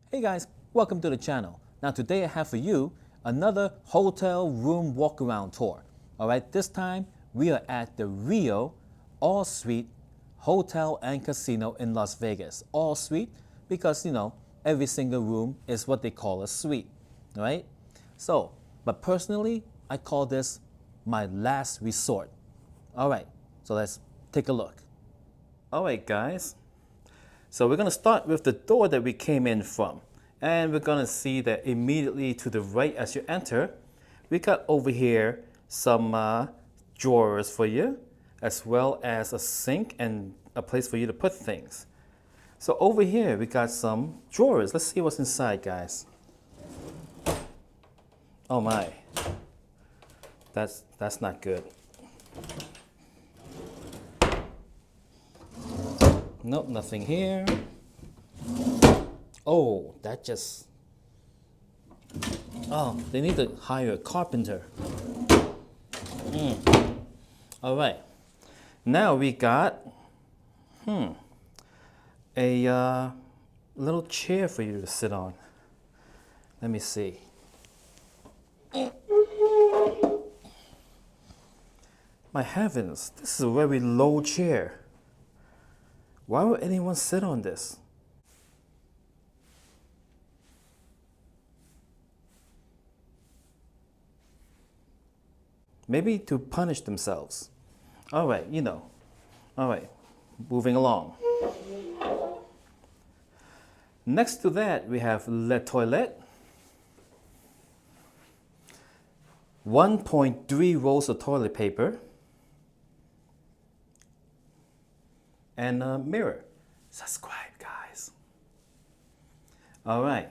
Hey guys, welcome to the channel. Now today I have for you another hotel room walk around tour. Alright, this time we are at the Rio All Suite Hotel and Casino in Las Vegas. All suite because every single room is what they call a suite. Alright? But personally I call this my last resort. Alright, so let's take a look. Alright guys, so we're going to start with the door that we came in from. And we're going to see that immediately to the right as you enter, we got over here some drawers for you, as well as a sink and a place for you to put things. So over here we got some drawers. Let's see what's inside, guys. Oh my, that's not good. Nope, nothing here. Oh, oh, they need to hire a carpenter. All right, now we got a little chair for you to sit on. Let me see. My heavens, this is a very low chair. Why would anyone sit on this? Maybe to punish themselves. All right, All right, moving along. Next to that, we have Le Toilette. 1.3 rolls of toilet paper. And a mirror. Subscribe, guys. All right,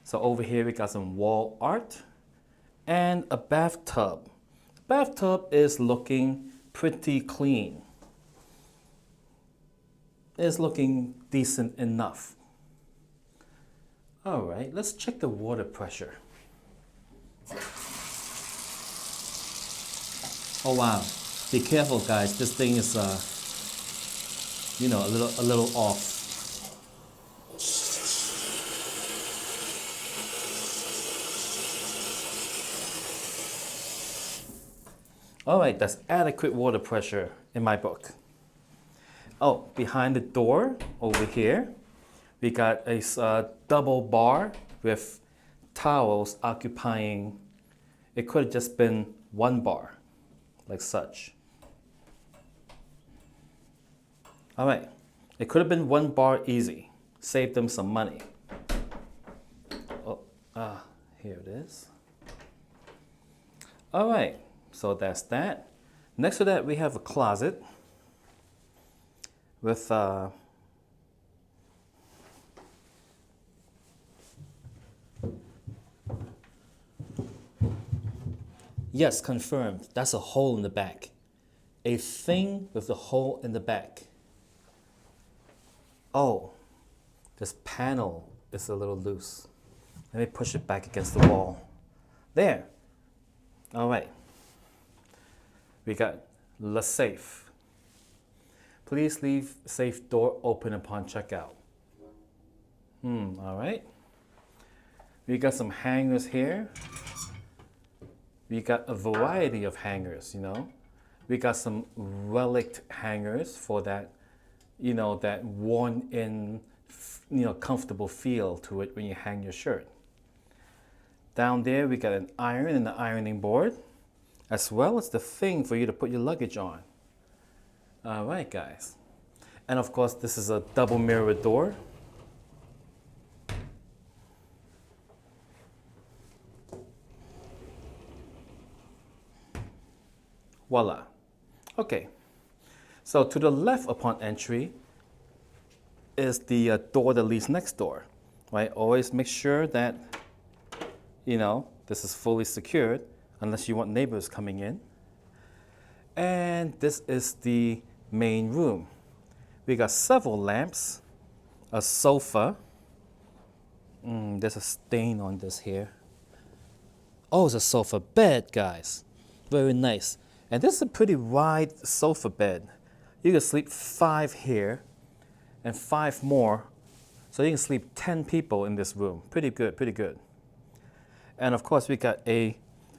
so over here we got some wall art and a bathtub. The bathtub is looking pretty clean. It's looking decent enough. All right, let's check the water pressure. Oh wow, be careful guys, this thing is a little off. All right, that's adequate water pressure in my book. Oh, behind the door over here, we got a double bar with towels occupying, it could have just been one bar, like such. All right, it could have been one bar easy. Save them some money. Oh, here it is. All right, so that's that. Next to that, we have a closet with yes, confirmed. That's a hole in the back. A thing with a hole in the back. Oh, this panel is a little loose. Let me push it back against the wall. There. All right. We got the safe. Please leave safe door open upon checkout. All right. We got some hangers here. We got a variety of hangers, We got some relic hangers for that, that worn-in, comfortable feel to it when you hang your shirt. Down there, we got an iron and the ironing board, as well as the thing for you to put your luggage on. All right, guys. And of course, this is a double mirror door. Voila. Okay. So to the left upon entry is the door that leads next door, right? Always make sure that, this is fully secured unless you want neighbors coming in. And this is the main room. We got several lamps, a sofa. There's a stain on this here. Oh, it's a sofa bed, guys. Very nice. And this is a pretty wide sofa bed. You can sleep 5 here and 5 more So you can sleep 10 people in this room. Pretty good, pretty good. And of course, we got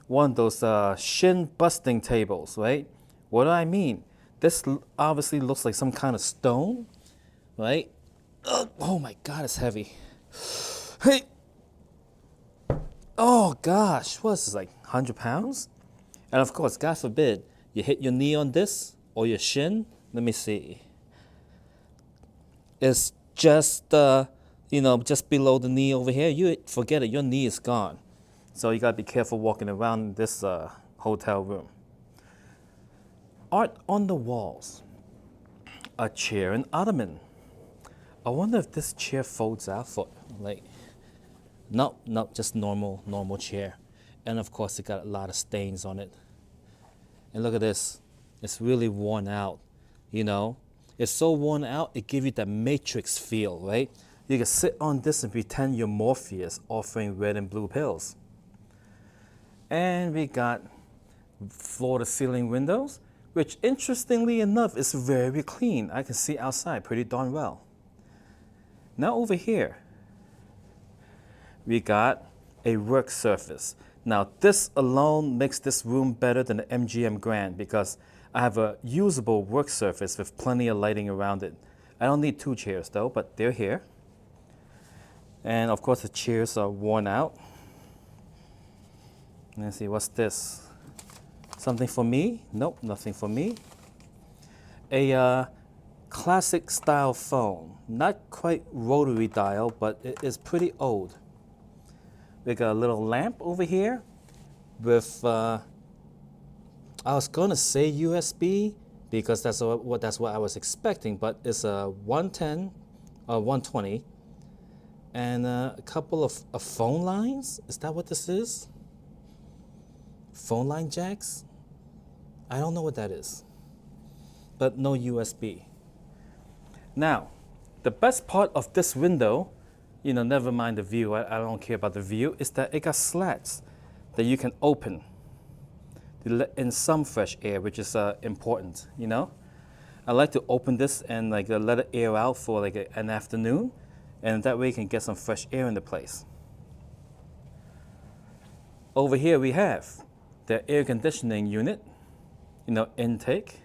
one of those shin busting tables, right? What do I mean? This obviously looks like some kind of stone, right? Oh my God, it's heavy. Hey! Oh gosh, what is this, like 100 pounds? And of course, God forbid, you hit your knee on this or your shin. Let me see. It's just, just below the knee over here. You forget it, your knee is gone. So you gotta be careful walking around this hotel room. Art on the walls. A chair and ottoman. I wonder if this chair folds out for, like, no, just normal chair. And of course, it got a lot of stains on it. And look at this. It's really worn out, you know. It's so worn out, it gives you that Matrix feel, right? You can sit on this and pretend you're Morpheus offering red and blue pills. And we got floor-to-ceiling windows, which interestingly enough is very clean. I can see outside pretty darn well. Now over here, we got a work surface. Now this alone makes this room better than the MGM Grand because I have a usable work surface with plenty of lighting around it. I don't need 2 chairs though, but they're here. And of course the chairs are worn out. Let's see, what's this? Something for me? Nope, nothing for me. A classic style phone. Not quite rotary dial, but it is pretty old. We got a little lamp over here with, I was gonna say USB because that's what I was expecting, but it's a 110, 120, and a couple of phone lines. Is that what this is? Phone line jacks? I don't know what that is, but no USB. Now, the best part of this window, never mind the view, I don't care about the view, is that it got slats that you can open to let in some fresh air, which is important, I like to open this and let it air out for an afternoon, and that way you can get some fresh air in the place. Over here we have the air conditioning unit, intake,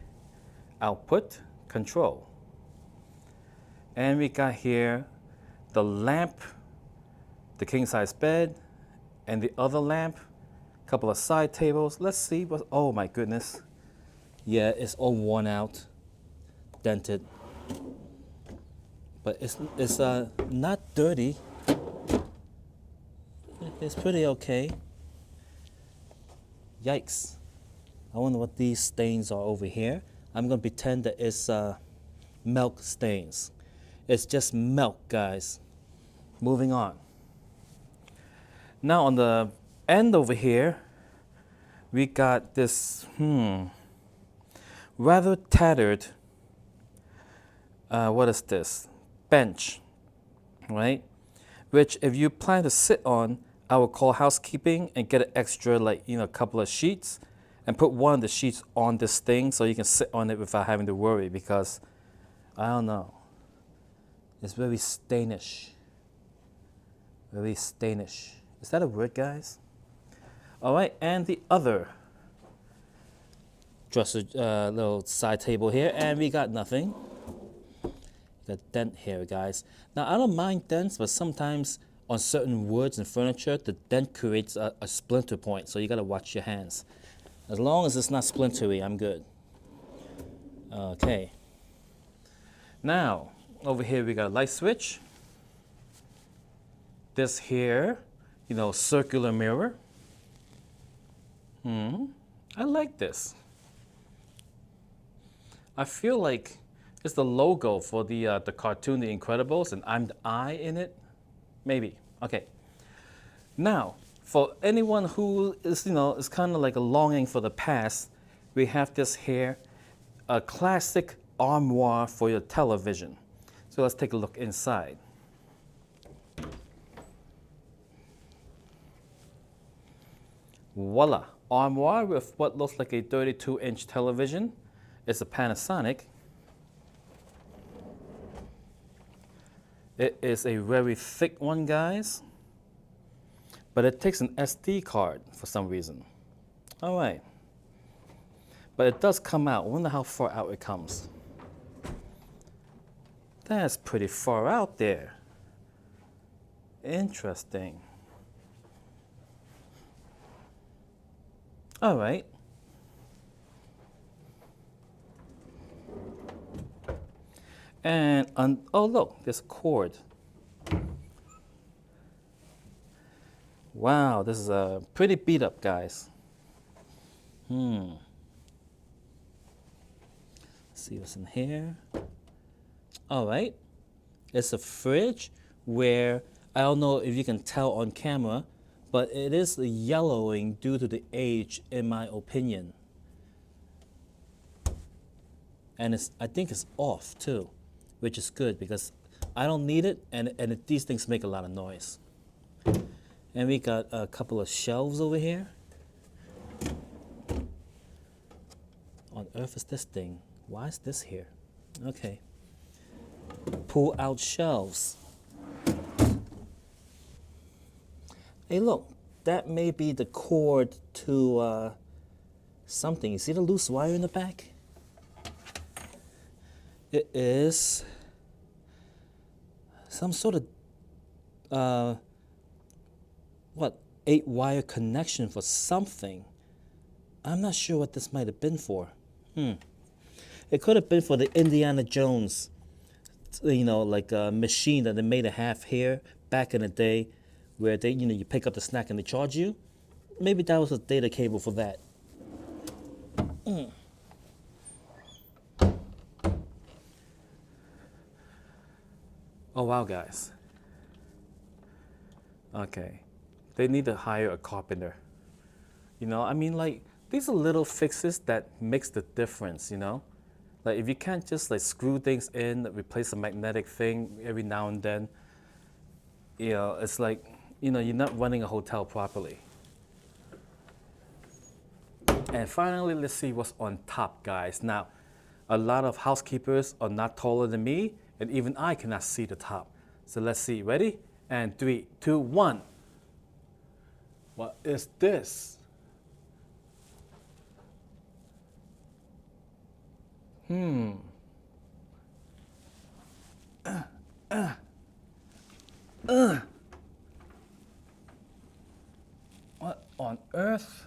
output, control. And we got here the lamp, the king size bed, and the other lamp, a couple of side tables. Let's see what, oh my goodness. Yeah, it's all worn out, dented. But it's not dirty. It's pretty okay. Yikes. I wonder what these stains are over here. I'm gonna pretend that it's milk stains. It's just milk, guys. Moving on. Now on the end over here, we got this rather tattered, what is this? Bench, right? Which if you plan to sit on, I would call housekeeping and get an extra a couple of sheets and put one of the sheets on this thing so you can sit on it without having to worry because, I don't know, it's very stainish. Very stainish. Is that a word, guys? All right, and the other dresser, little side table here, and we got nothing. Got dent here, guys. Now, I don't mind dents, but sometimes on certain woods and furniture, the dent creates a splinter point, so you gotta watch your hands. As long as it's not splintery, I'm good. Okay. Now, over here we got a light switch. This here, circular mirror. I like this. I feel like it's the logo for the cartoon The Incredibles, and I'm the eye in it. Maybe. Okay. Now, for anyone who is, is kind of like a longing for the past, we have this here, a classic armoire for your television. So let's take a look inside. Voila, armoire with what looks like a 32-inch television. It's a Panasonic. It is a very thick one, guys, but it takes an SD card for some reason. All right, but it does come out. I wonder how far out it comes. That's pretty far out there. Interesting. All right. And oh look, there's a cord. Wow, this is a pretty beat up, guys. Let's see what's in here. All right, it's a fridge where I don't know if you can tell on camera, but it is yellowing due to the age, in my opinion. And I think it's off too, which is good because I don't need it, and these things make a lot of noise. And we got a couple of shelves over here. On earth is this thing? Why is this here? Okay. Pull out shelves. Hey, look, that may be the cord to something. You see the loose wire in the back? It is some sort of, 8-wire connection for something. I'm not sure what this might have been for. It could have been for the Indiana Jones, like a machine that they made a half here back in the day, where they, you pick up the snack and they charge you. Maybe that was a data cable for that. Oh wow, guys. Okay, they need to hire a carpenter. Like these are little fixes that makes the difference. Like if you can't just like screw things in, replace a magnetic thing every now and then, it's like, you're not running a hotel properly. And finally, let's see what's on top, guys. Now, a lot of housekeepers are not taller than me, and even I cannot see the top. So let's see, ready? And 3, 2, 1. What is this? What on earth?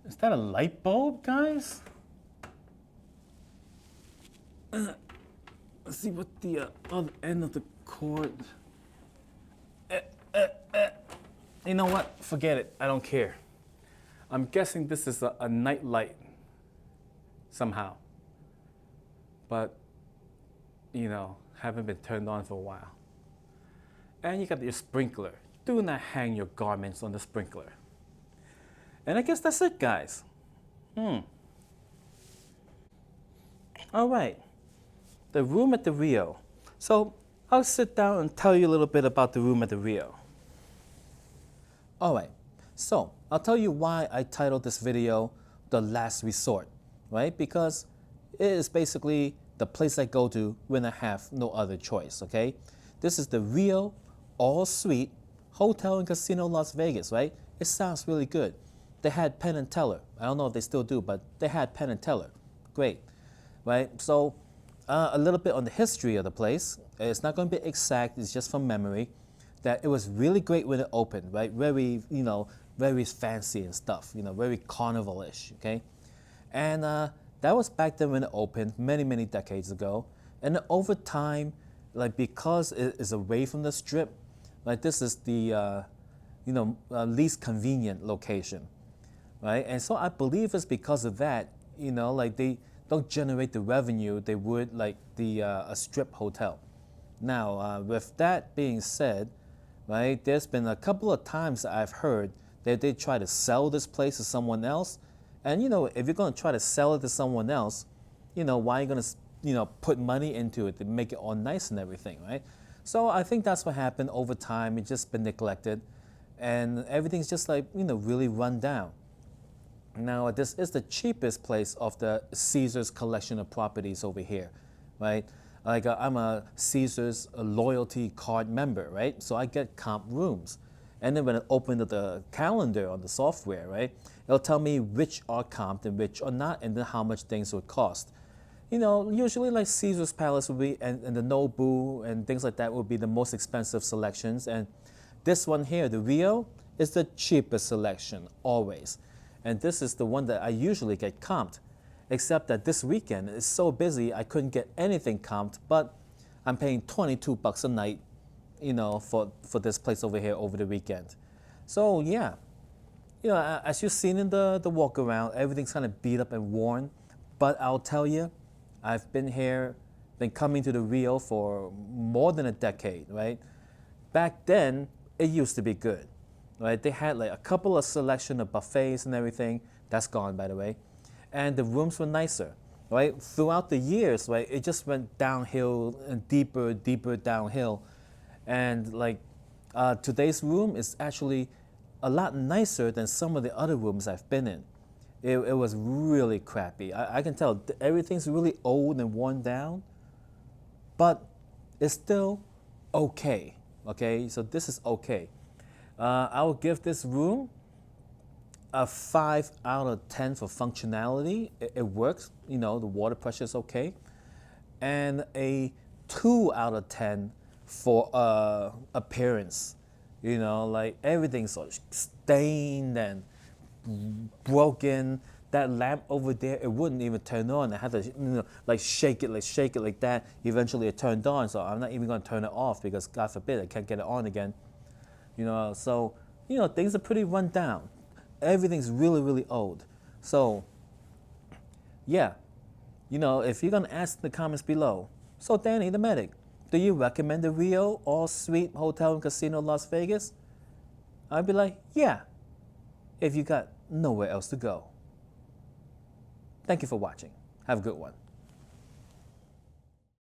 Is that a light bulb, guys? Let's see what the other end of the cord. You know what? Forget it. I don't care. I'm guessing this is a night light somehow. But, haven't been turned on for a while. And you got your sprinkler. Do not hang your garments on the sprinkler. And I guess that's it, guys. All right. The room at the Rio. So I'll sit down and tell you a little bit about the room at the Rio. All right. So I'll tell you why I titled this video The Last Resort, right? Because it is basically the place I go to when I have no other choice, okay? This is the Rio All-Suite Hotel and Casino Las Vegas, right? It sounds really good. They had Penn and Teller. I don't know if they still do, but they had Penn and Teller. Great, right? So a little bit on the history of the place. It's not going to be exact. It's just from memory. That it was really great when it opened, right? Very, very fancy and stuff. Very carnival-ish, okay? And that was back then when it opened, many, many decades ago. And over time, like because it is away from the strip, like this is the least convenient location, right? And so I believe it's because of that, like they don't generate the revenue they would like a strip hotel. Now, with that being said, right, there's been a couple of times that I've heard that they try to sell this place to someone else. And if you're going to try to sell it to someone else, why are you going to put money into it to make it all nice and everything, right? So I think that's what happened over time. It's just been neglected, and everything's just like really run down. Now this is the cheapest place of the Caesar's collection of properties over here, right? Like I'm a Caesars loyalty card member, right? So I get comp rooms. And then when I open the calendar on the software, right, it'll tell me which are comped and which are not, and then how much things would cost. You know, usually like Caesar's Palace would be, and the Nobu and things like that would be the most expensive selections. And this one here, the Rio, is the cheapest selection, always. And this is the one that I usually get comped. Except that this weekend is so busy, I couldn't get anything comped, but I'm paying 22 bucks a night, you know, for this place over here over the weekend. So yeah, you know, as you've seen in the walk around, everything's kind of beat up and worn. But I'll tell you, I've been here, been coming to the Rio for more than a decade, right? Back then, it used to be good, right? They had like a couple of selection of buffets and everything. That's gone, by the way. And the rooms were nicer, right? Throughout the years, right, it just went downhill and deeper, deeper downhill. And like today's room is actually a lot nicer than some of the other rooms I've been in. It was really crappy. I can tell everything's really old and worn down, but it's still okay. Okay, so this is okay. I will give this room a 5 out of 10 for functionality. It works, you know, the water pressure is okay. And a 2 out of 10 for appearance. You know, like everything's sort of stained and broken. That lamp over there, it wouldn't even turn on. I had to, you know, like shake it like that. Eventually it turned on, so I'm not even gonna turn it off because God forbid I can't get it on again. You know, so, you know, things are pretty run down. Everything's really, really old. So, yeah, you know, if you're gonna ask in the comments below, so Danny the medic, do you recommend the Rio all-suite hotel and casino Las Vegas? I'd be like, yeah, if you got nowhere else to go. Thank you for watching. Have a good one.